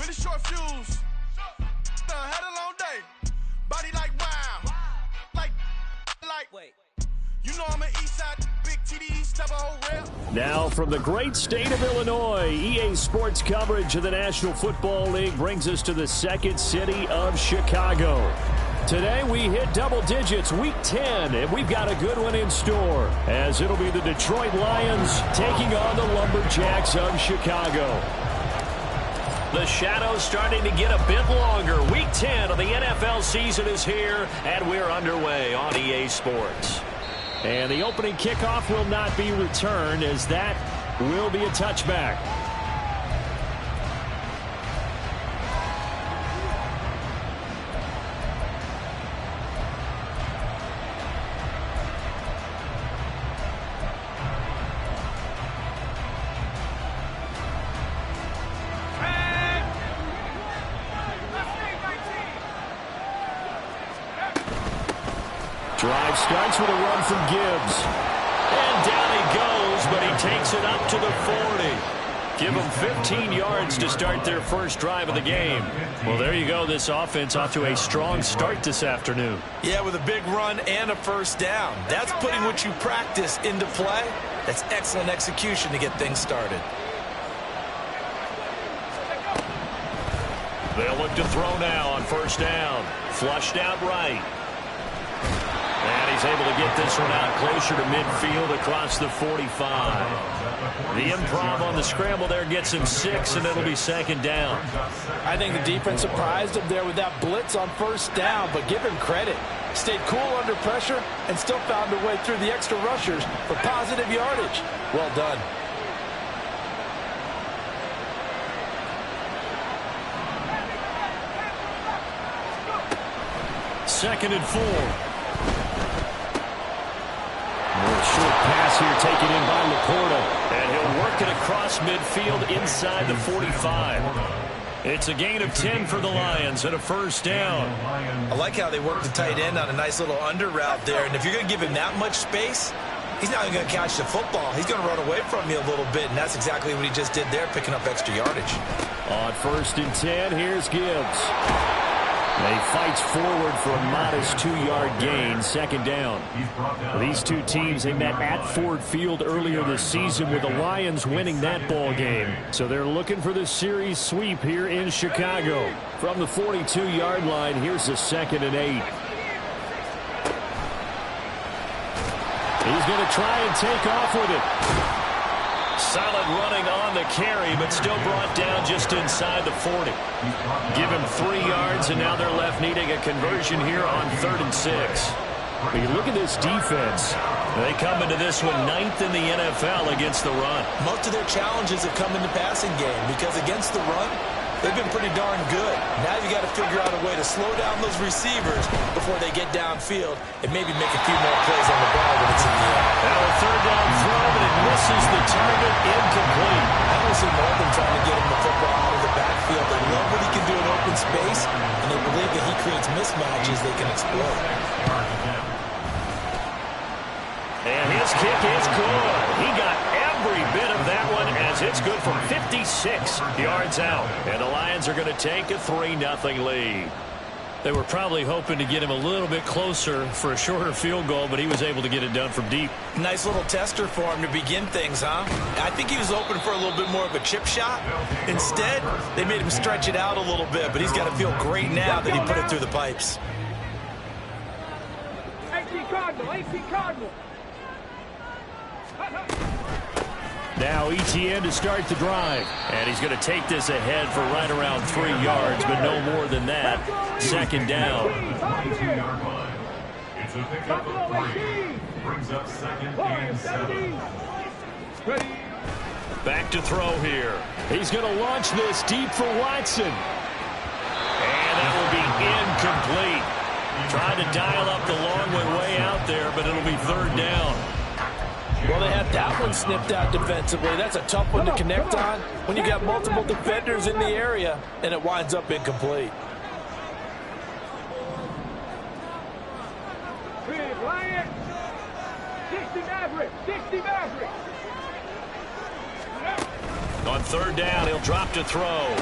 really short fuse. Had a long day. Body like wow. Like. Wait. You know I'm an east side big TD step a whole rep. Now from the great state of Illinois, EA Sports coverage of the National Football League brings us to the second city of Chicago. Today we hit double digits, week 10, and we've got a good one in store, as it'll be the Detroit Lions taking on the Lumberjacks of Chicago. The shadow's starting to get a bit longer. Week 10 of the NFL season is here, and we're underway on EA Sports. And the opening kickoff will not be returned, as that will be a touchback. Drive starts with a run from Gibbs. And down he goes, but he takes it up to the 40. Give them 15 yards to start their first drive of the game. Well, there you go. This offense off to a strong start this afternoon. Yeah, with a big run and a first down. That's putting what you practice into play. That's excellent execution to get things started. They'll look to throw now on first down. Flushed out right. And he's able to get this one out closer to midfield across the 45. The improv on the scramble there gets him 6, and it'll be second down. I think the defense surprised him there with that blitz on first down, but give him credit. Stayed cool under pressure and still found a way through the extra rushers for positive yardage. Well done. Second and 4. Short pass here taken in by Laporta, and he'll work it across midfield inside the 45. It's a gain of 10 for the Lions and a first down. I like how they work the tight end on a nice little under route there, and if you're going to give him that much space, he's not going to catch the football. He's going to run away from you a little bit, and that's exactly what he just did there, picking up extra yardage. On first and 10, here's Gibbs. He fights forward for a modest 2-yard gain, second down. These two teams, they met at Ford Field earlier this season with the Lions winning that ball game. So they're looking for the series sweep here in Chicago. From the 42-yard line, here's a second and 8. He's going to try and take off with it. Solid running on the carry, but still brought down just inside the 40. Give him 3 yards, and now they're left needing a conversion here on 3rd and 6. But you look at this defense. They come into this one 9th in the NFL against the run. Most of their challenges have come in the passing game because against the run, they've been pretty darn good. Now you got to figure out a way to slow down those receivers before they get downfield and maybe make a few more plays on the ball when it's in the air. Now a third down throw, but it misses the target, incomplete. I don't see more than trying to get him the football out of the backfield. They love what he can do in open space, and they believe that he creates mismatches they can exploit. And his kick is good. He got every bit of that one as it's good for 56 yards out. And the Lions are going to take a 3-0 lead. They were probably hoping to get him a little bit closer for a shorter field goal, but he was able to get it done from deep. Nice little tester for him to begin things, huh? I think he was open for a little bit more of a chip shot. Instead, they made him stretch it out a little bit, but he's got to feel great now that he put it through the pipes. AC Cardinal. Now Etienne to start the drive. And he's going to take this ahead for right around 3 yards, but no more than that. Second down. It's a pickup of 3. Brings up 2nd and 7. Back to throw here. He's going to launch this deep for Watson. And that will be incomplete. Trying to dial up the long way out there, but it'll be 3rd down. Well, they had that one snipped out defensively. That's a tough one to connect on when you got multiple defenders in the area, and it winds up incomplete. Lions. 60 Maverick. 60 Maverick. On 3rd down, he'll drop to throw.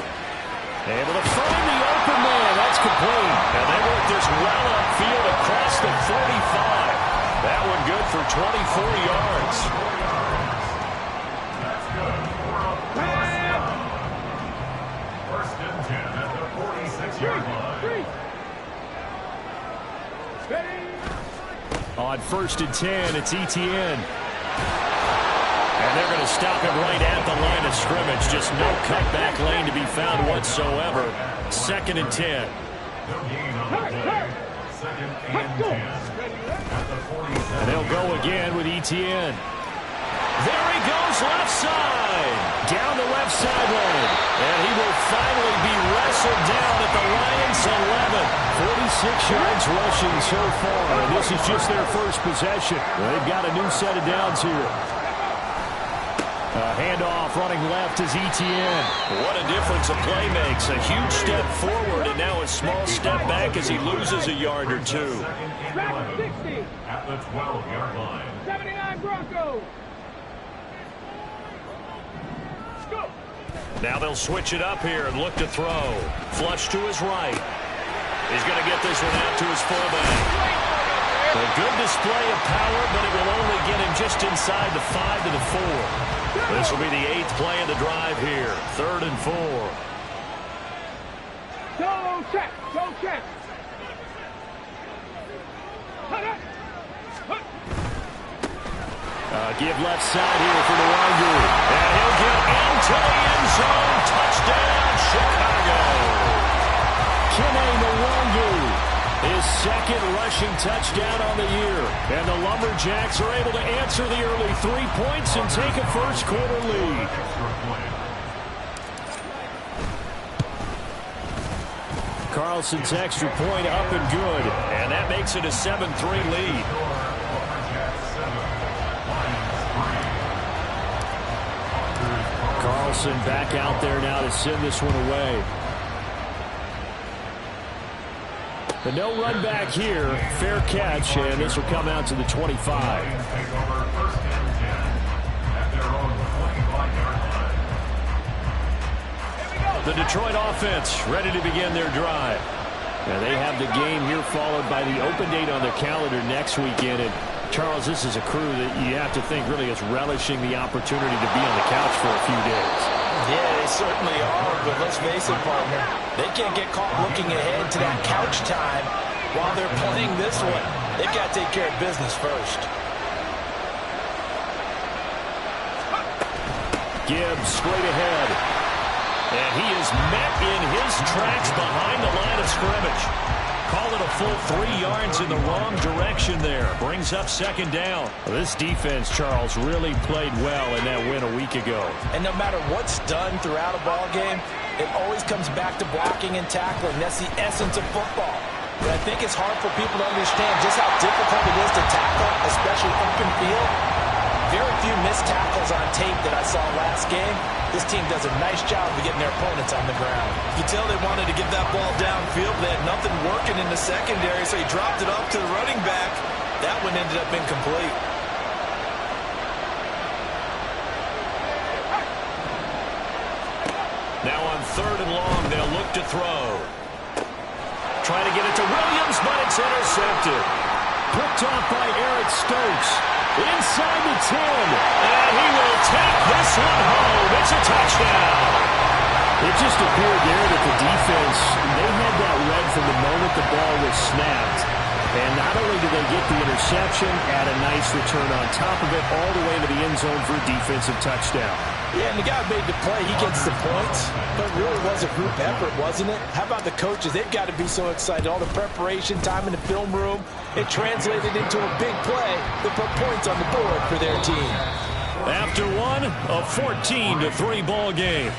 Able to find the open man. That's complete. And they work this well upfield across the 45. That one good for 24 yards. That's good for a first and 10 at the 46-yard line. On first and 10, it's Etienne. And they're going to stop him right at the line of scrimmage. Just no cutback lane to be found whatsoever. Second and 10. No gain on the play. Second and 10 at the 47. And they'll go again with Etienne. There he goes left side. Down the left sideline. And he will finally be wrestled down at the Lions' 11. 46 yards rushing so far. And this is just their first possession. They've got a new set of downs here. Handoff running left is Etienne. What a difference a play makes. A huge step forward and now a small step back as he loses a yard or two. Second and 11 at the 12-yard line. 79 Broncos. Go. Now they'll switch it up here and look to throw. Flush to his right. He's going to get this one out to his fullback. A good display of power, but it will only get him just inside the 5 to the 4. This will be the 8th play of the drive here. 3rd and 4. Go check. Go check. Give left side here for Nwangu. And he'll get into the end zone. Touchdown, Chicago. Kene Nwangu. His second rushing touchdown on the year. And the Lumberjacks are able to answer the early 3 points and take a first-quarter lead. Carlson's extra point up and good. And that makes it a 7-3 lead. Carlson back out there now to send this one away. But no run back here. Fair catch, and this will come out to the 25. The Detroit offense ready to begin their drive. Now they have the game here followed by the open date on their calendar next weekend. And Charles, this is a crew that you have to think really is relishing the opportunity to be on the couch for a few days. Yeah, they certainly are, but let's face it, partner. They can't get caught looking ahead to that couch time while they're playing this one. They've got to take care of business first. Gibbs straight ahead. And he is met in his tracks behind the line of scrimmage. Call it a full 3 yards in the wrong direction there. Brings up second down. This defense, Charles, really played well in that win a week ago. And no matter what's done throughout a ball game, it always comes back to blocking and tackling. That's the essence of football. But I think it's hard for people to understand just how difficult it is to tackle, especially open field. Very few missed tackles on tape that I saw last game. This team does a nice job of getting their opponents on the ground. You can tell they wanted to get that ball downfield. They had nothing working in the secondary, so he dropped it off to the running back. That one ended up incomplete. Now on 3rd and long, they'll look to throw. Trying to get it to Williams, but it's intercepted. Picked off by Eric Stokes. Inside the 10. And he will take this one home. It's a touchdown. It just appeared there that the defense, they had that read from the moment the ball was snapped. And not only did they get the interception, add a nice return on top of it, all the way to the end zone for a defensive touchdown. Yeah, and the guy made the play. He gets the points. But it really was a group effort, wasn't it? How about the coaches? They've got to be so excited. All the preparation time in the film room, it translated into a big play that put points on the board for their team. After one, a 14-3 ball game.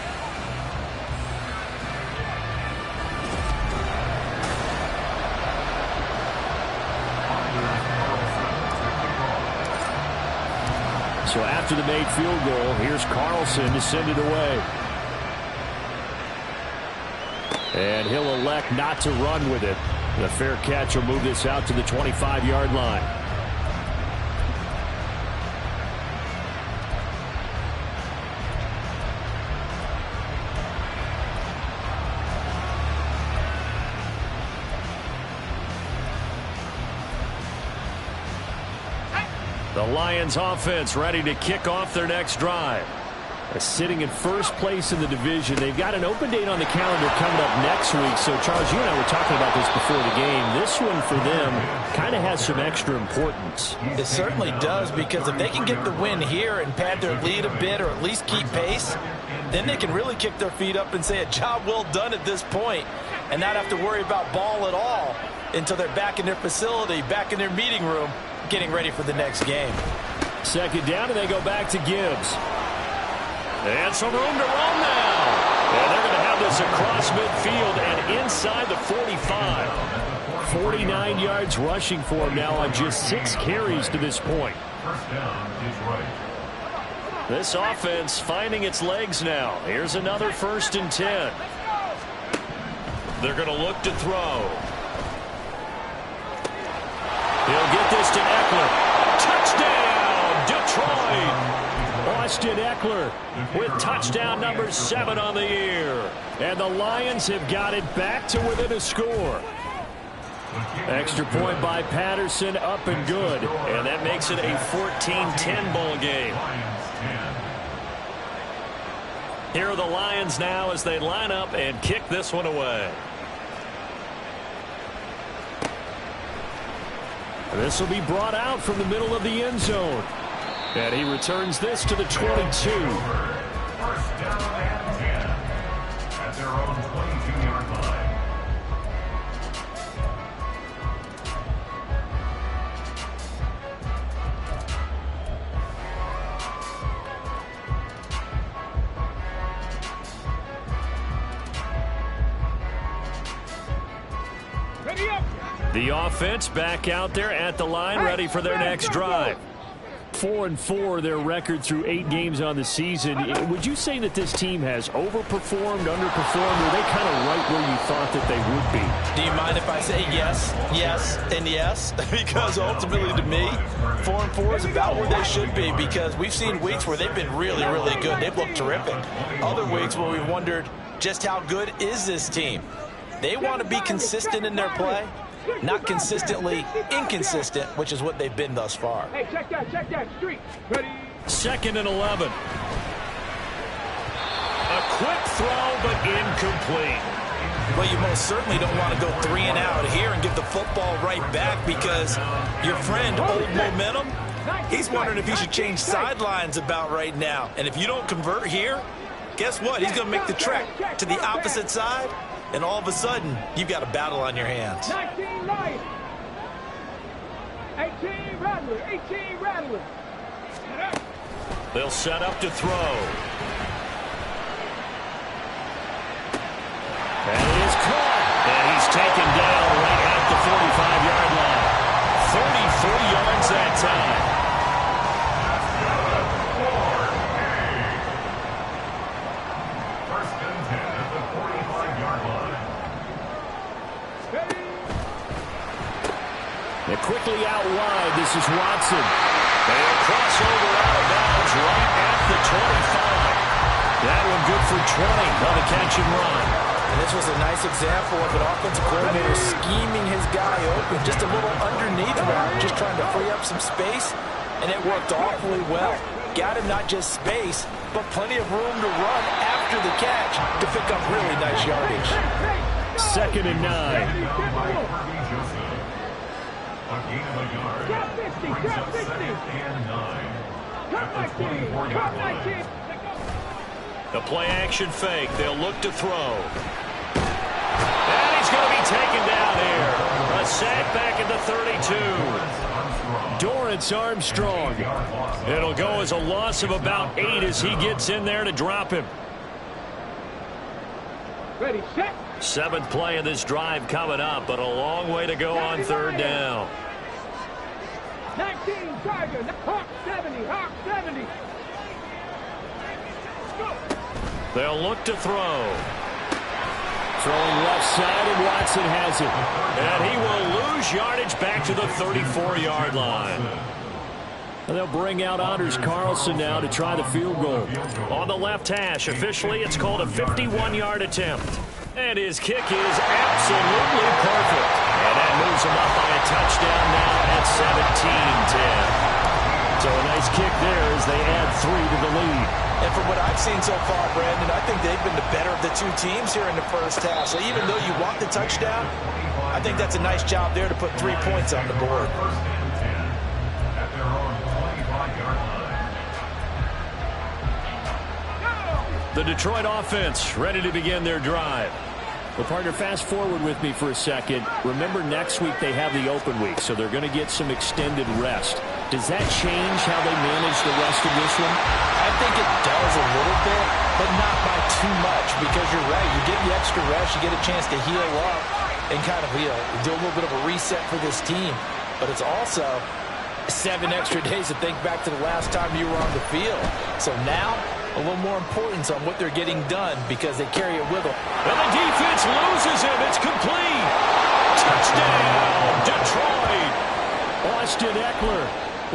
So after the made field goal, here's Carlson to send it away. And he'll elect not to run with it. The fair catch will move this out to the 25-yard line. The Lions offense ready to kick off their next drive. Sitting in first place in the division. They've got an open date on the calendar coming up next week. So, Charles, you and I were talking about this before the game. This one for them kind of has some extra importance. It certainly does, because if they can get the win here and pad their lead a bit or at least keep pace, then they can really kick their feet up and say a job well done at this point and not have to worry about ball at all until they're back in their facility, back in their meeting room, getting ready for the next game. Second down, and they go back to Gibbs. And some room to run now. And they're going to have this across midfield and inside the 45. 49 yards rushing for him now on just 6 carries to this point. First down, Detroit. This offense finding its legs now. Here's another 1st and 10. They're going to look to throw. He'll get this to Eckler. Touchdown, Detroit! Austin Eckler with touchdown number 7 on the year. And the Lions have got it back to within a score. Extra point by Patterson, up and good. And that makes it a 14-10 ball game. Here are the Lions now as they line up and kick this one away. This will be brought out from the middle of the end zone. And he returns this to the 22. First down and 10 at their own 22-yard line. Ready up. The offense back out there at the line, ready for their next drive. 4-4 their record through 8 games on the season. Would you say that this team has overperformed, underperformed, or are they kind of right where you thought that they would be? Do you mind if I say yes, yes, and yes? Because ultimately to me, 4-4 is about where they should be, because we've seen weeks where they've been really, really good. They've looked terrific. Other weeks where we've wondered just how good is this team. They want to be consistent in their play, not consistently inconsistent, which is what they've been thus far. Hey, check that, street. Ready? 2nd and 11. A quick throw, but incomplete. Well, you most certainly don't want to go 3 and out here and get the football right back, because your friend, Old Momentum, he's wondering if he should change sidelines about right now. And if you don't convert here, guess what? He's going to make the trek to the opposite side. And all of a sudden, you've got a battle on your hands. 19 Lions. 18 Rattler. 18 Rattler. They'll set up to throw. And it is caught. And he's taken down right at the 45-yard line. 34 yards that time. They're quickly out wide. This is Watson. They'll cross over out of bounds right at the 25. That one good for 20 on the catch and run. And this was a nice example of an offensive coordinator scheming his guy open, just a little underneath route, just trying to free up some space, and it worked awfully well. Got him not just space, but plenty of room to run after the catch to pick up really nice yardage. 2nd and 9. A gain of a yard. Drop 50, Brings drop up 50. 2nd and 9 Drop at the 19, 24-yard drop line. 19. The play action fake. They'll look to throw. And he's going to be taken down here. A sack back at the 32. Dorrance Armstrong. It'll go as a loss of about 8 as he gets in there to drop him. Ready, set. 7th play of this drive coming up, but a long way to go on 3rd down. 19 Tiger. Hawk 70. Hawk 70. Go. They'll look to throw. Throwing left side, and Watson has it. And he will lose yardage back to the 34-yard line. And they'll bring out Anders Carlson now to try the field goal. On the left hash, officially it's called a 51-yard attempt. And his kick is absolutely perfect. And that moves him up by a touchdown now at 17-10. So a nice kick there as they add 3 to the lead. And from what I've seen so far, Brandon, I think they've been the better of the two teams here in the first half. So even though you want the touchdown, I think that's a nice job there to put 3 points on the board. First and 10 at their own 25-yard line. The Detroit offense ready to begin their drive. Well, partner, fast forward with me for a second. Remember, next week they have the open week, so they're going to get some extended rest. Does that change how they manage the rest of this one? I think it does a little bit, but not by too much, because you're right. You get the extra rest, you get a chance to heal up and kind of do a little bit of a reset for this team. But it's also 7 extra days to think back to the last time you were on the field. So now, a little more importance on what they're getting done because they carry it with them. And the defense loses him. It's complete. Touchdown, Detroit. Austin Eckler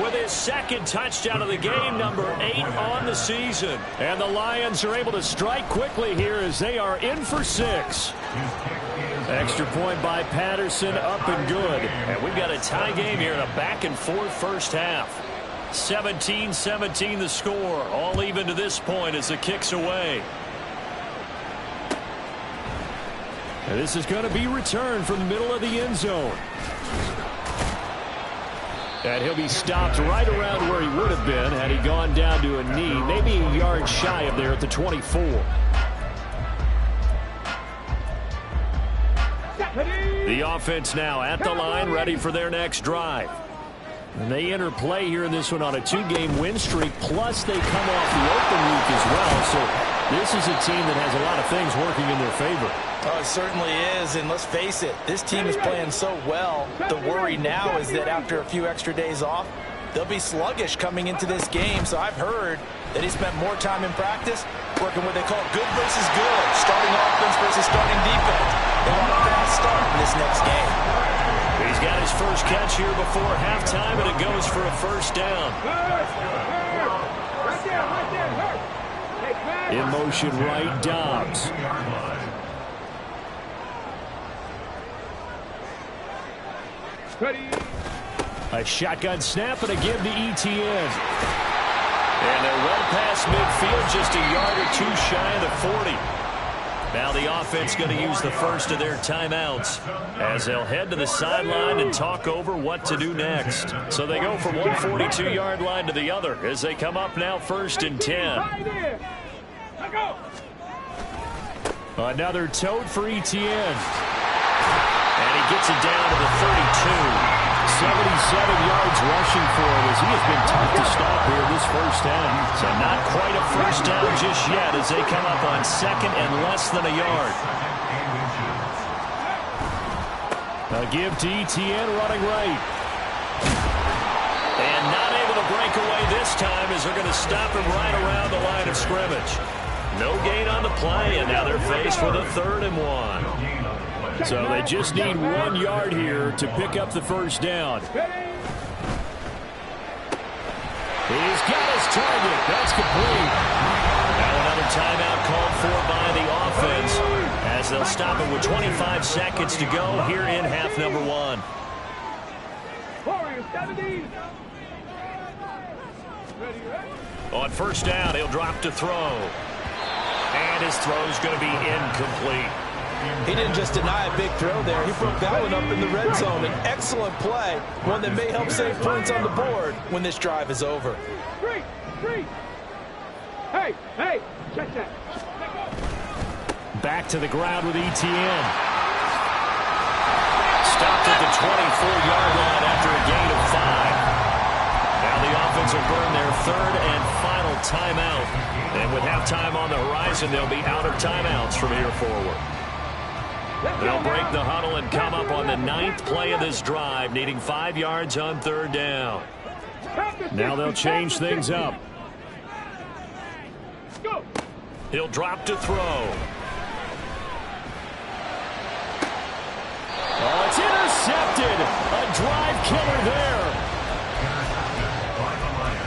with his second touchdown of the game, number 8 on the season. And the Lions are able to strike quickly here as they are in for 6. Extra point by Patterson, up and good. And we've got a tie game here in a back-and-forth first half. 17-17 the score. All even to this point as the kick's away. And this is going to be returned from the middle of the end zone. And he'll be stopped right around where he would have been had he gone down to a knee, maybe a yard shy of there at the 24. The offense now at the line, ready for their next drive. And they enter play here in this one on a 2-game win streak, plus they come off the open week as well. So this is a team that has a lot of things working in their favor. Oh, it certainly is, and let's face it, this team is playing so well. The worry now is that after a few extra days off, they'll be sluggish coming into this game. So I've heard that he spent more time in practice working what they call good versus good, starting offense versus starting defense. They want a fast start in this next game. He's got his first catch here before halftime, and it goes for a first down. In motion right, Dobbs. A shotgun snap and a give to ETN. And they're well past midfield, just a yard or 2 shy of the 40. Now the offense going to use the first of their timeouts as they'll head to the sideline and talk over what to do next. So they go from one 42-yard line to the other as they come up now 1st and 10. Another tote for ETN. And he gets it down to the 32. 77 yards rushing for him as he has been tough to stop here this first half. So not quite a first down just yet as they come up on 2nd and less than a yard. A give to ETN running right. And not able to break away this time as they're going to stop him right around the line of scrimmage. No gain on the play, and now they're faced with a 3rd and 1. So they just need 1 yard here to pick up the first down. He's got his target. That's complete. Now another timeout called for by the offense as they'll stop it with 25 seconds to go here in half number 1. On first down, he'll drop to throw. And his throw's going to be incomplete. He didn't just deny a big throw there. He broke that one up in the red zone. An excellent play, one that may help save points on the board when this drive is over. Hey, check that. Back to the ground with ETN. Stopped at the 24-yard line after a gain of 5. Now the offense will burn their 3rd and final timeout. And with halftime on the horizon, they'll be out of timeouts from here forward. They'll break the huddle and come up on the 9th play of this drive, needing 5 yards on 3rd down. Now they'll change things up. He'll drop to throw. Oh, it's intercepted. A drive killer there. By the Lions.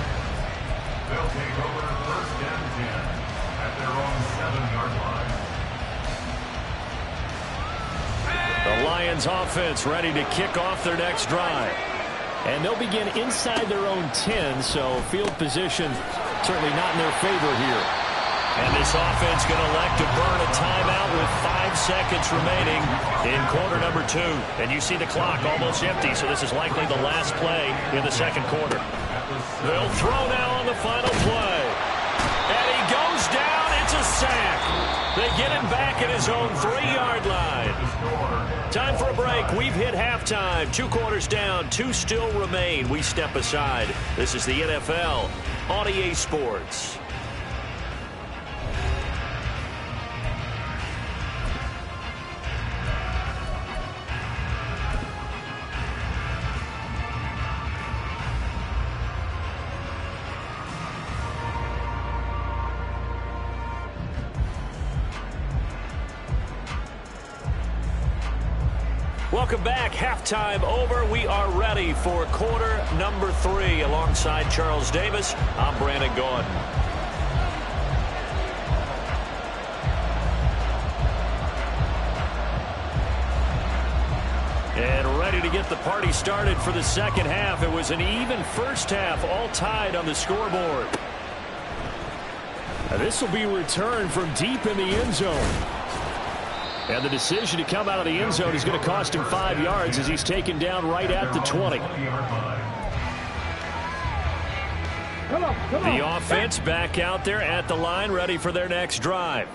They'll take over 1st and 10 at their own 7-yard line. The Lions offense ready to kick off their next drive. And they'll begin inside their own 10, so field position certainly not in their favor here. And this offense going to elect to burn a timeout with 5 seconds remaining in quarter number 2. And you see the clock almost empty, so this is likely the last play in the second quarter. They'll throw now on the final play. And he goes down. It's a sack. They get him back at his own 3-yard line. Time for a break. We've hit halftime. 2 quarters down. 2 still remain. We step aside. This is the NFL on EA Sports. Welcome back. Halftime over. We are ready for quarter number 3. Alongside Charles Davis, I'm Brandon Gordon. And ready to get the party started for the second half. It was an even first half, all tied on the scoreboard. Now this will be returned from deep in the end zone. And the decision to come out of the end zone is going to cost him 5 yards as he's taken down right at the 20. The offense back out there at the line, ready for their next drive.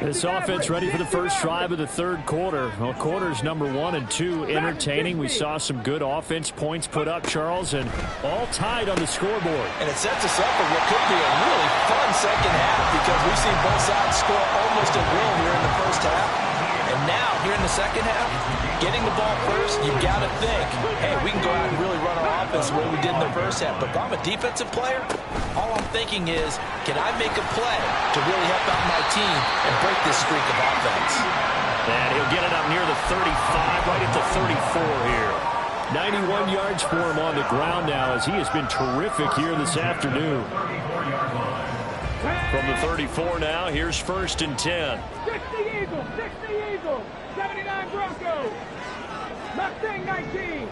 This offense ready for the first drive of the third quarter. Well, quarters number 1 and 2 entertaining. We saw some good offense points put up, Charles, and all tied on the scoreboard. And it sets us up for what could be a really fun second half because we've seen both sides score almost at will here in the first half. And now, here in the second half, getting the ball first, you've got to think, hey, we can go out and really run our offense the way we did in the first half. But if I'm a defensive player, all I'm thinking is, can I make a play to really help out my team and break this streak of offense? And he'll get it up near the 35, right at the 34 here. 91 yards for him on the ground now as he has been terrific here this afternoon. From the 34 now, here's 1st and 10. 60 Eagles, 60 Eagles, 79 Broncos, Mustang 19.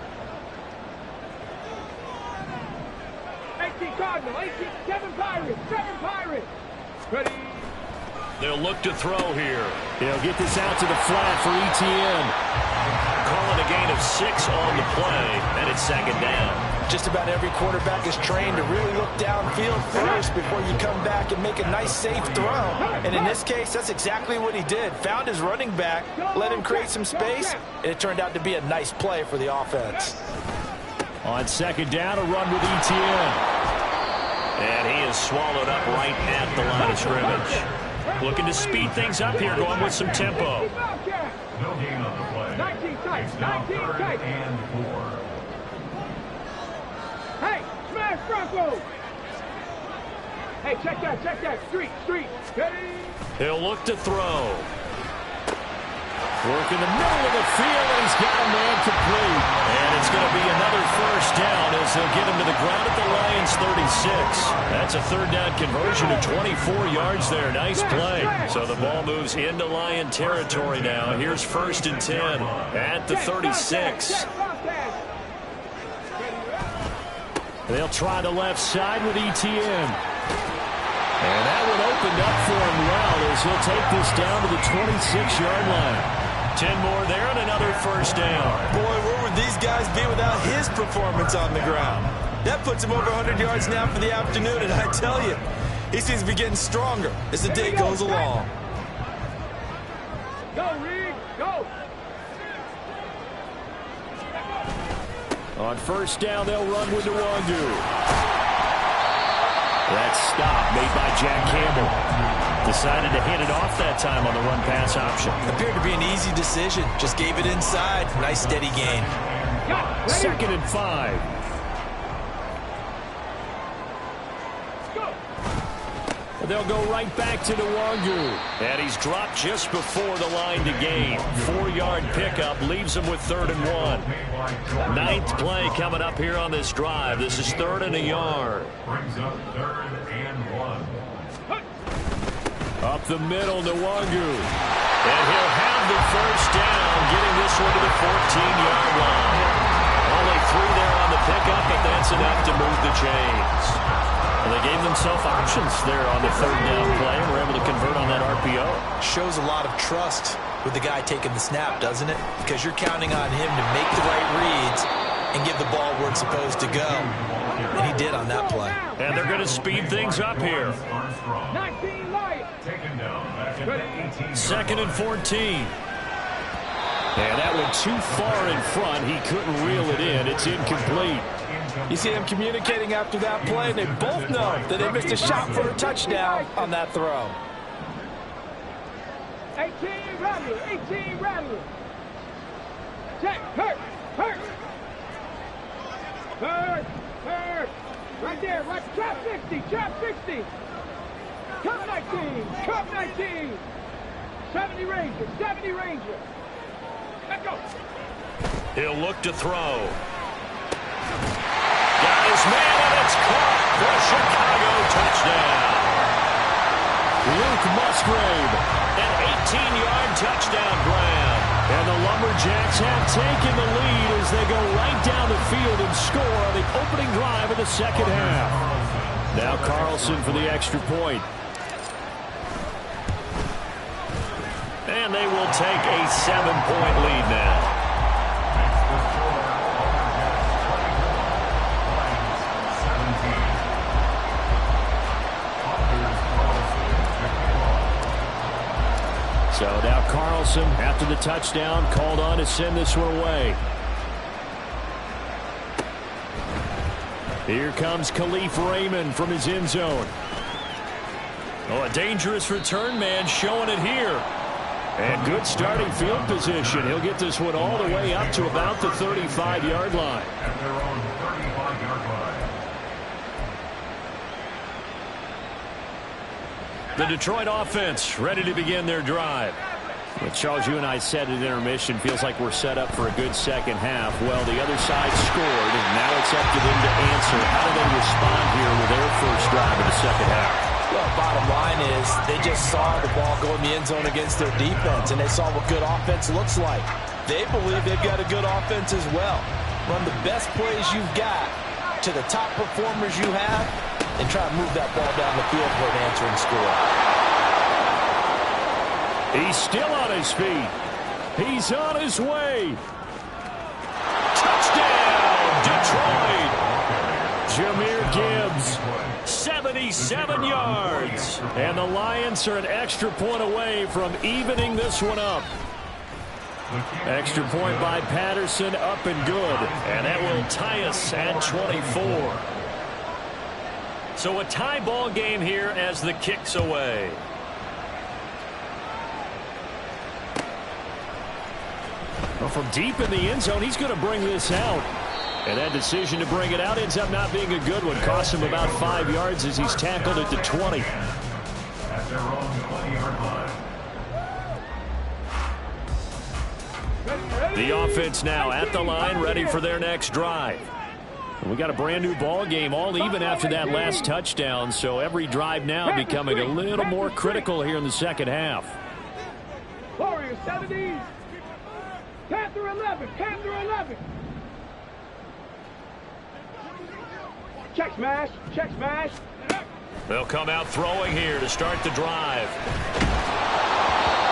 18 Cardinal, 18, 7 Pirates. Ready. They'll look to throw here. They'll get this out to the flat for ETN. Calling a gain of 6 on the play, and it's 2nd down. Just about every quarterback is trained to really look downfield first before you come back and make a nice, safe throw. And in this case, that's exactly what he did. Found his running back, let him create some space, and it turned out to be a nice play for the offense. On 2nd down, a run with ETN. And he is swallowed up right at the line of scrimmage. Looking to speed things up here, going with some tempo. No gain on the play. 19 tight, It's now 19 3rd tight. and 4. Hey, smash Broncos. Hey, check that. Street. Ready. He'll look to throw. Work in the middle of the field, and he's got a man complete. And it's going to be another 1st down as they'll get him to the ground at the Lions' 36. That's a 3rd down conversion of 24 yards there. Nice play. So the ball moves into Lion territory now. Here's 1st and 10 at the 36. They'll try the left side with ETN. And that one opened up for him well as he'll take this down to the 26-yard line. 10 more there and another 1st down. Boy, where would these guys be without his performance on the ground? That puts him over 100 yards now for the afternoon, and I tell you, he seems to be getting stronger as the day goes along. Go, Reed, go. On 1st down, they'll run with Nwangu. That stop made by Jack Campbell. Decided to hand it off that time on the run-pass option. Appeared to be an easy decision. Just gave it inside. Nice, steady gain. 2nd and 5. They'll go right back to Nwangu. And he's dropped just before the line to gain. 4-yard pickup leaves him with 3rd and 1. 9th play coming up here on this drive. This is 3rd and a yard. Brings up 3rd and 1. Up the middle, Nwangu. And he'll have the 1st down, getting this one to the 14-yard line. Only 3 there on the pickup. enough to move the chains. Well, they gave themselves options there on the third down play and were able to convert on that RPO. Shows a lot of trust with the guy taking the snap, doesn't it? Because you're counting on him to make the right reads and give the ball where it's supposed to go. And he did on that play. And they're going to speed things up here. 19 Lions. Taken down back at the 18. 2nd and 14. And that went too far in front. He couldn't reel it in. It's incomplete. You see them communicating after that play. They both know that they missed a shot for a touchdown on that throw. 18 Rattler. 18 Rattler. Check. Hurt. Hurt. Hurt. Hurt. Right there. Right. Trap 60. Trap 60. Come 19. Come 19. 70 Ranger. 70 Ranger. Let's go. He'll look to throw. Got his man, and it's caught for a Chicago touchdown. Luke Musgrave. An 18-yard touchdown grab. And the Lumberjacks have taken the lead as they go right down the field and score on the opening drive of the second half. Now Carlson for the extra point. And they will take a 7-point lead now. So now Carlson, after the touchdown, called on to send this one away. Here comes Khalif Raymond from his end zone. Oh, a dangerous return man showing it here. And good starting field position. He'll get this one all the way up to about the 35-yard line. At their own 35-yard line. The Detroit offense ready to begin their drive. Well, Charles, you and I said at intermission, feels like we're set up for a good second half. Well, the other side scored, and now it's up to them to answer. How do they respond here with their first drive of the second half? Well, bottom line is they just saw the ball go in the end zone against their defense, and they saw what good offense looks like. They believe they've got a good offense as well. Run the best plays you've got to the top performers you have, and try to move that ball down the field for an answering score. He's still on his feet. He's on his way. Touchdown, Detroit! Jahmyr Gibbs. 77 yards. And the Lions are an extra point away from evening this one up. Extra point by Patterson, up and good. And that will tie us at 24. So a tie ball game here as the kick's away. Well, from deep in the end zone, he's going to bring this out. And that decision to bring it out ends up not being a good one. Cost him about 5 yards as he's tackled at the 20. At their own 20-yard line. The offense now at the line, ready for their next drive. We got a brand new ball game, all even after that last touchdown. So every drive now becoming a little more critical here in the second half. Warriors 70. Panther 11. Panther 11. Check smash. Check smash. They'll come out throwing here to start the drive.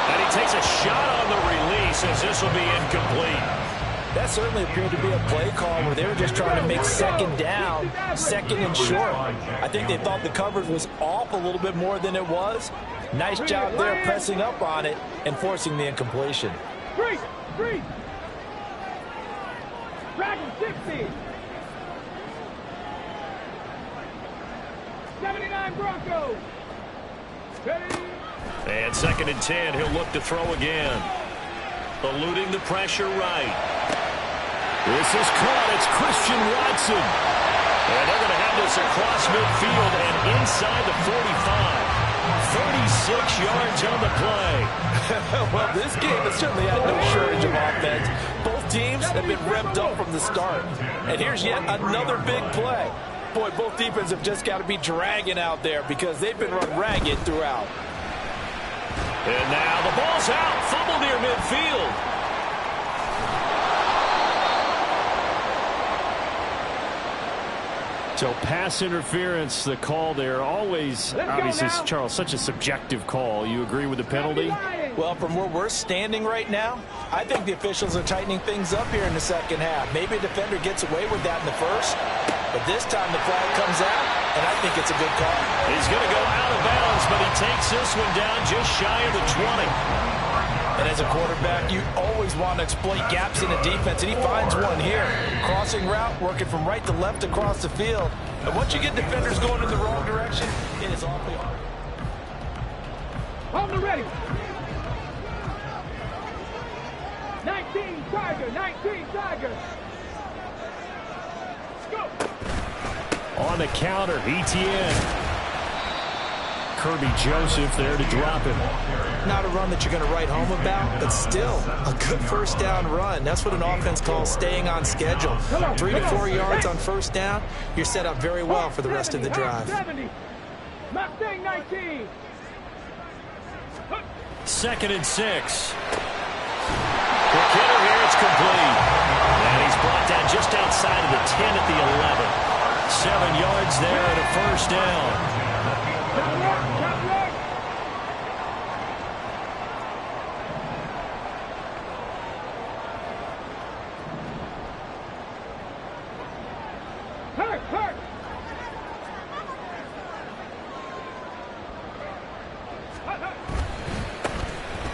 And he takes a shot on the release as this will be incomplete. That certainly appeared to be a play call where they were just trying to make second down, second and short. I think they thought the coverage was off a little bit more than it was. Nice job there pressing up on it and forcing the incompletion. Three. Dragon 60. 79 Broncos. Ready. And 2nd and 10, he'll look to throw again. Eluding the pressure right. This is caught. It's Christian Watson. And they're going to have this across midfield and inside the 45. 36 yards on the play. Well, this game has certainly had no shortage of offense. Both teams have been revved up from the start. And here's yet another big play. Boy, both defenses have just got to be dragging out there because they've been run ragged throughout. And now the ball's out. Fumble near midfield. So pass interference, the call there, always, obviously, Charles, such a subjective call. You agree with the penalty? Well, from where we're standing right now, I think the officials are tightening things up here in the second half. Maybe a defender gets away with that in the first, but this time the flag comes out, and I think it's a good call. He's going to go out of bounds, but he takes this one down just shy of the 20. And as a quarterback, you always want to exploit gaps in the defense, and he finds one here. Crossing route, working from right to left across the field. And once you get defenders going in the wrong direction, it is awfully hard. On the ready. 19 Tiger, 19 Tiger. Let's go. On the counter, ETN. Kirby Joseph there to drop him. Not a run that you're going to write home about, but still a good first down run. That's what an offense calls staying on schedule. 3 to 4 yards on first down, you're set up very well for the rest of the drive. 19. 2nd and 6. The killer here, it's complete. And he's brought down just outside of the 10 at the 11. 7 yards there and a first down.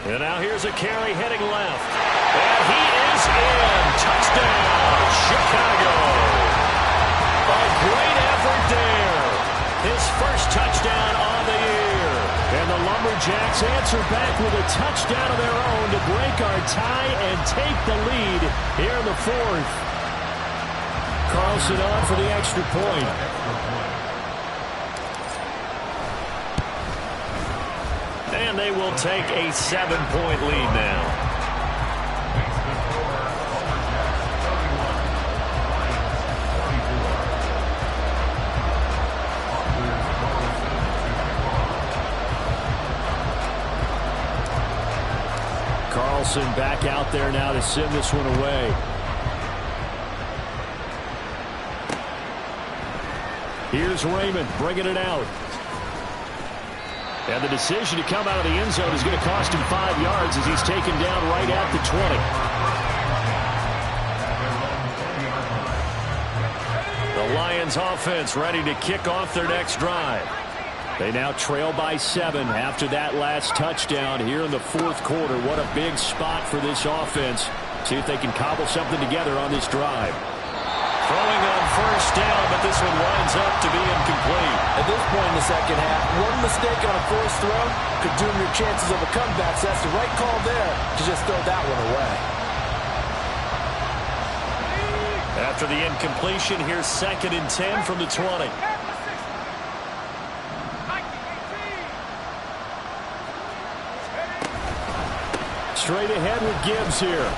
And now here's a carry heading left. And he is in. Touchdown, Chicago. A great effort there. His first touchdown on the year. And the Lumberjacks answer back with a touchdown of their own to break our tie and take the lead here in the 4th. Carlson on for the extra point. And they will take a 7-point lead now. Carlson back out there now to send this one away. Here's Raymond bringing it out. And the decision to come out of the end zone is going to cost him 5 yards as he's taken down right at the 20. The Lions offense ready to kick off their next drive. They now trail by 7 after that last touchdown here in the 4th quarter. What a big spot for this offense. See if they can cobble something together on this drive. Throwing on first down, but this one winds up to be incomplete. At this point in the second half, one mistake on a forced throw could doom your chances of a comeback. So that's the right call there to just throw that one away. After the incompletion, here's 2nd and 10 from the 20. Straight ahead with Gibbs here.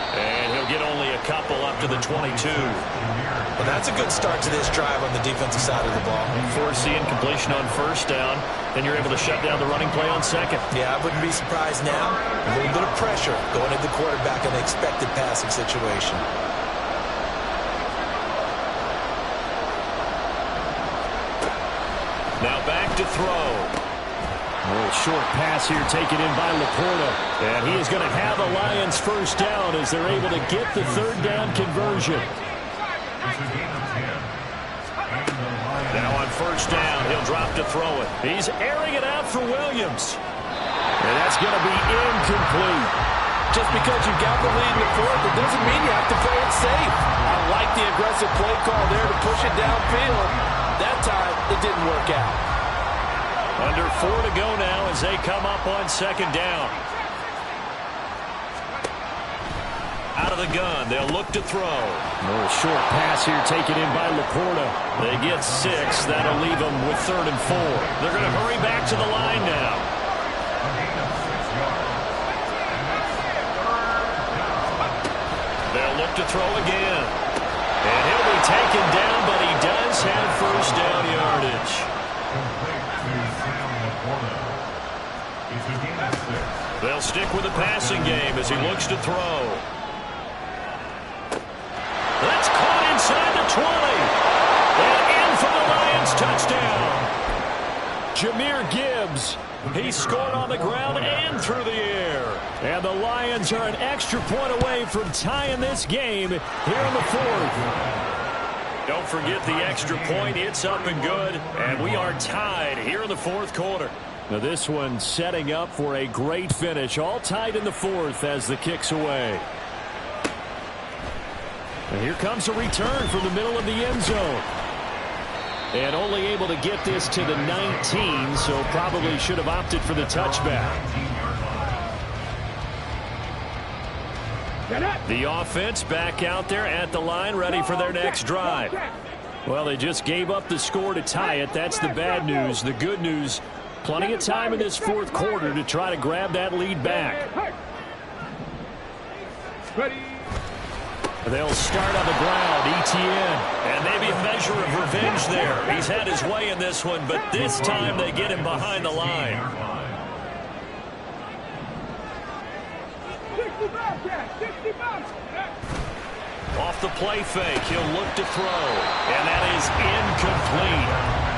And he'll get only a couple up to the 22. Well, that's a good start to this drive on the defensive side of the ball. Force the incompletion on first down, then you're able to shut down the running play on 2nd. Yeah, I wouldn't be surprised now. A little bit of pressure going at the quarterback in an expected passing situation. Now back to throw. A little short pass here taken in by Laporta. And he is going to have a Lions first down as they're able to get the 3rd down conversion. Now on first down, he'll drop to throw it. He's airing it out for Williams. And that's going to be incomplete. Just because you got the lead in the 4th, it doesn't mean you have to play it safe. I like the aggressive play call there to push it downfield. That time, it didn't work out. Under 4 to go now as they come up on 2nd down. Out of the gun, they'll look to throw. A little short pass here taken in by Laporta. They get 6. That'll leave them with 3rd and 4. They're going to hurry back to the line now. They'll look to throw again. And he'll be taken down, but he does have first down yardage. They'll stick with the passing game as he looks to throw. That's caught inside the 20. And Jahmyr Gibbs. He scored on the ground and through the air. And the Lions are an extra point away from tying this game here in the fourth. Don't forget the extra point. It's up and good. And we are tied here in the fourth quarter. Now this one setting up for a great finish. All tied in the fourth as the kick's away. And here comes a return from the middle of the end zone. And only able to get this to the 19, so probably should have opted for the touchback. The offense back out there at the line, ready for their next drive. Well, they just gave up the score to tie it. That's the bad news. The good news, plenty of time in this fourth quarter to try to grab that lead back. They'll start on the ground, ETN. And maybe a measure of revenge there. He's had his way in this one, but this time they get him behind the line. 60 bucks. Off the play fake, he'll look to throw. And that is incomplete.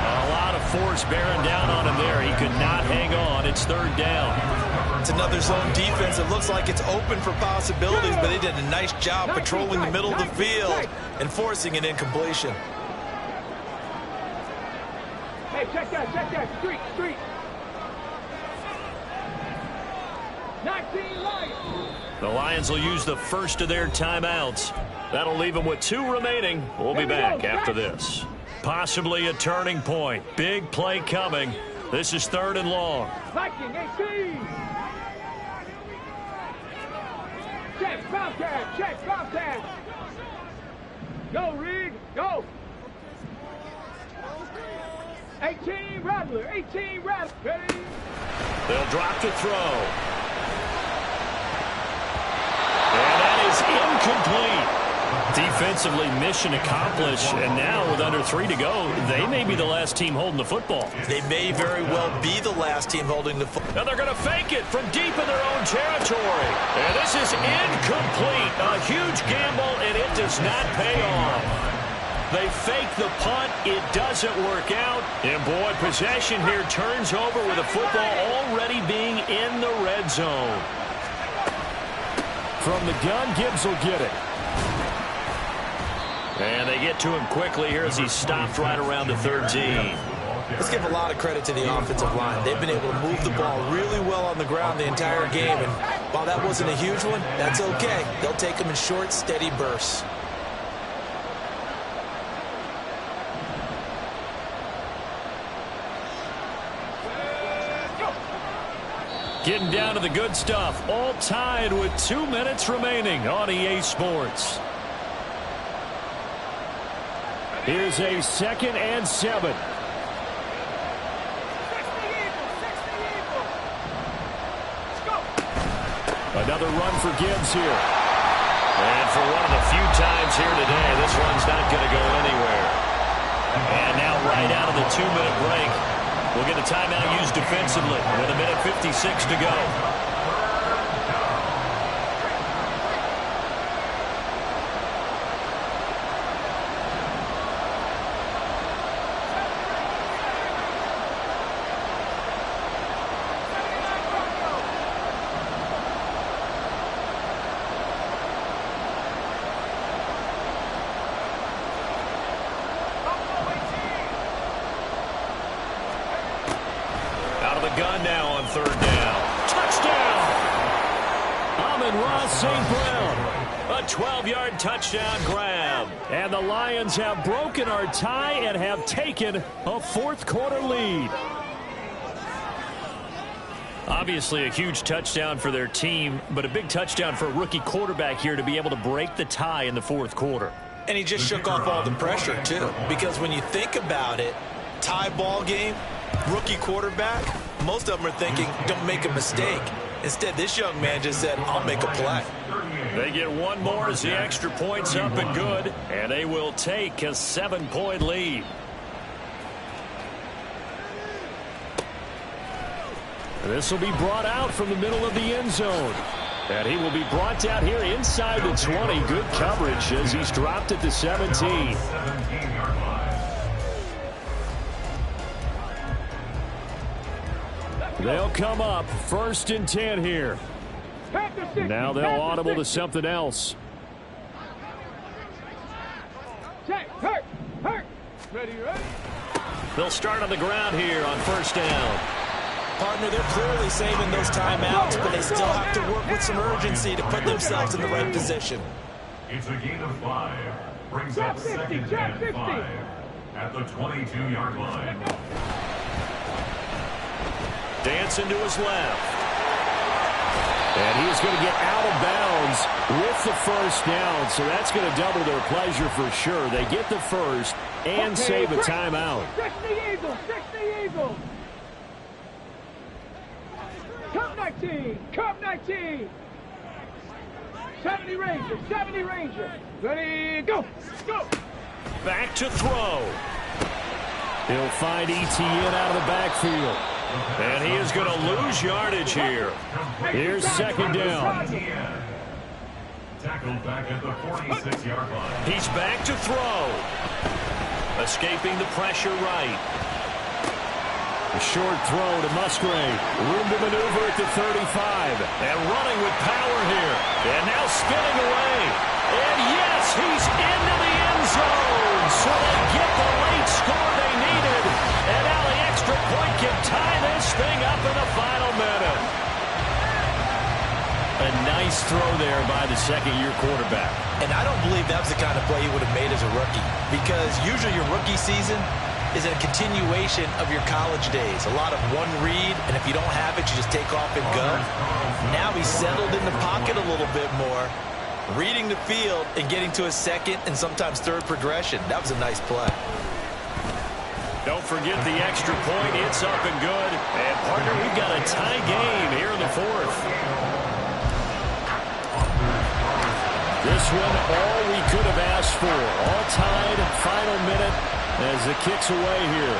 A lot of force bearing down on him there. He could not hang on. It's third down. It's another zone defense. It looks like it's open for possibilities, but they did a nice job patrolling the middle of the field and forcing an incompletion. Hey, check that. Street. 19 Lions. The Lions will use the first of their timeouts. That'll leave them with 2 remaining. We'll be back after this. Possibly a turning point. Big play coming. This is 3rd and long. Viking 18. Check, Bobcat. Go, Reed, go. 18 Rattler. Ready. They'll drop to throw. And that is incomplete. Defensively, mission accomplished. And now with under 3 to go, they may be the last team holding the football. They may very well be the last team holding the football. Now they're going to fake it from deep in their own territory. And this is incomplete. A huge gamble, and it does not pay off. They fake the punt. It doesn't work out. And, boy, possession here turns over with the football already being in the red zone. From the gun, Gibbs will get it. And they get to him quickly here as he stopped right around the 13. Let's give a lot of credit to the offensive line. They've been able to move the ball really well on the ground the entire game. And while that wasn't a huge one, that's okay. They'll take them in short, steady bursts. Getting down to the good stuff. All tied with 2 minutes remaining on EA Sports. Here's a 2nd and 7. Another run for Gibbs here. And for one of the few times here today, this run's not going to go anywhere. And now right out of the 2-minute break, we'll get a timeout used defensively with 1:56 to go. Gun now on 3rd down. Touchdown! Amon-Ra St. Brown. A 12-yard touchdown grab. And the Lions have broken our tie and have taken a fourth-quarter lead. Obviously a huge touchdown for their team, but a big touchdown for a rookie quarterback here to be able to break the tie in the fourth quarter. And he just shook off all the pressure, too. Because when you think about it, tie ball game, rookie quarterback, most of them are thinking, don't make a mistake. Instead, this young man just said, I'll make a play. They get one more as the extra point's up and good, and they will take a 7-point lead. This will be brought out from the middle of the end zone. And he will be brought down here inside the 20. Good coverage as he's dropped at the 17. They'll come up 1st and 10 here. Now they'll audible to something else. Check. Hurt. Ready. They'll start on the ground here on 1st down. Partner, they're clearly saving those timeouts, but they still have to work with some urgency to put themselves in the right position. It's a gain of 5. Brings up 2nd and 5 at the 22-yard line. Dancing to his left. And he's going to get out of bounds with the 1st down, so that's going to double their pleasure for sure. They get the 1st and save a timeout. 60 Eagles. Cup 19. 70 Rangers. Ready, go. Back to throw. He'll find ETN out of the backfield. And he is going to lose yardage here. Here's 2nd down. Tackled back at the 46-yard line. He's back to throw. Escaping the pressure right. A short throw to Musgrave. Room to maneuver at the 35. And running with power here. And now spinning away. And yes, he's into the end zone. So they get the late score they needed. And now the extra point can tie this thing up in the final minute. A nice throw there by the 2nd-year quarterback. And I don't believe that was the kind of play he would have made as a rookie. Because usually your rookie season is a continuation of your college days. A lot of one read, and if you don't have it, you just take off and go. Now he's settled in the pocket a little bit more, reading the field and getting to his 2nd and sometimes 3rd progression. That was a nice play. Don't forget the extra point. It's up and good. And, partner, we've got a tie game here in the 4th. This one, all we could have asked for. All tied, final minute as it kicks away here.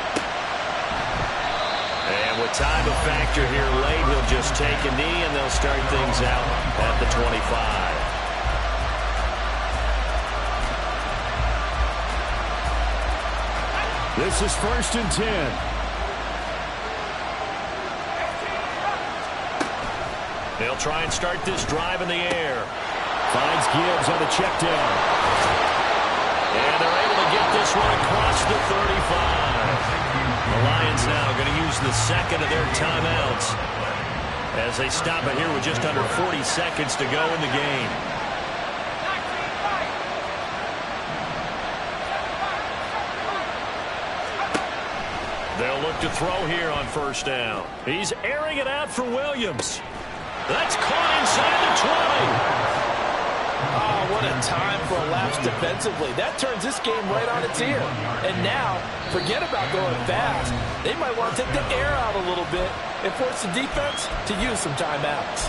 And with time a factor here late, he'll just take a knee and they'll start things out at the 25. This is 1st and 10. They'll try and start this drive in the air. Finds Gibbs on the check down. And they're able to get this one across the 35. The Lions now going to use the 2nd of their timeouts as they stop it here with just under 40 seconds to go in the game. They'll look to throw here on 1st down. He's airing it out for Williams. That's caught inside the 20. Oh, what a time for a lapse defensively. That turns this game right on its ear. And now, forget about going fast. They might want to take the air out a little bit and force the defense to use some timeouts.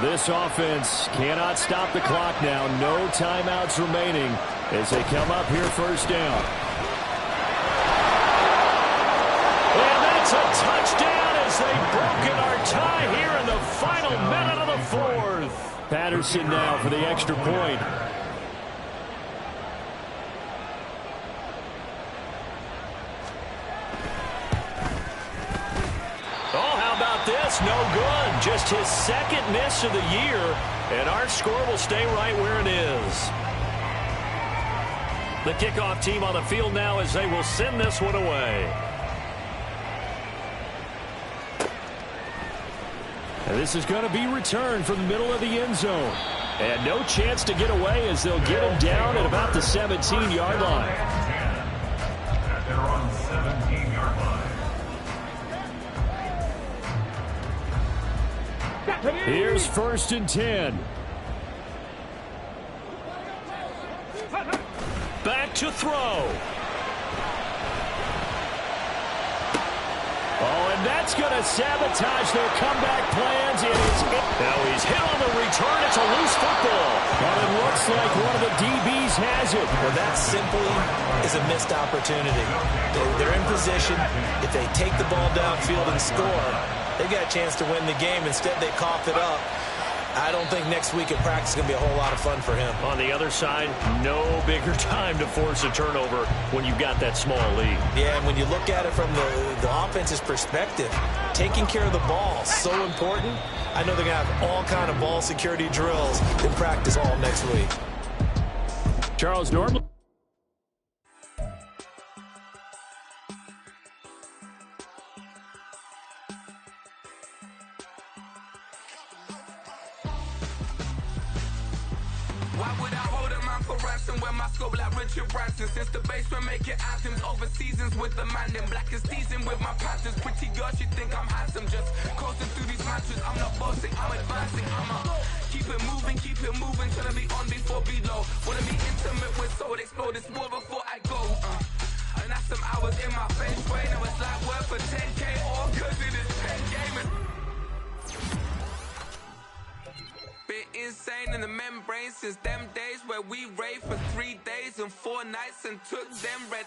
This offense cannot stop the clock now. No timeouts remaining as they come up here 1st down. And that's a touchdown as they've broken our tie here in the final minute of the 4th. Patterson now for the extra point. This no good. Just his 2nd miss of the year, and our score will stay right where it is. The kickoff team on the field now as they will send this one away. And this is going to be returned from the middle of the end zone. And no chance to get away as they'll get him down at about the 17-yard line. They're on 17-yard line. Here's 1st and 10. Back to throw. Oh, and that's going to sabotage their comeback plans. Now he's hit on the return. It's a loose football. But it looks like one of the DBs has it. Well, that simply is a missed opportunity. They're in position. If they take the ball downfield and score, They got a chance to win the game. Instead, they cough it up. I don't think next week at practice is going to be a whole lot of fun for him. On the other side, no bigger time to force a turnover when you've got that small lead. Yeah, and when you look at it from the offense's perspective, taking care of the ball, so important. I know they're going to have all kind of ball security drills in practice all next week. Charles, normally Why would I hold a man for ransom when my scope like Richard Branson? Since the basement making anthems over seasons with the man in black is teasing with my panthers. Pretty girl, she think I'm handsome. Just coasting through these mantras. I'm not bossing, I'm advancing. Keep it moving, trying to be on before below. Wanna be intimate with soul, explore this world before I go. And that's some hours in my feng shui. Now it's like work for 10K all cause it is 10 gaming. Been insane in the membrane since them days where we raved for 3 days and 4 nights and took them red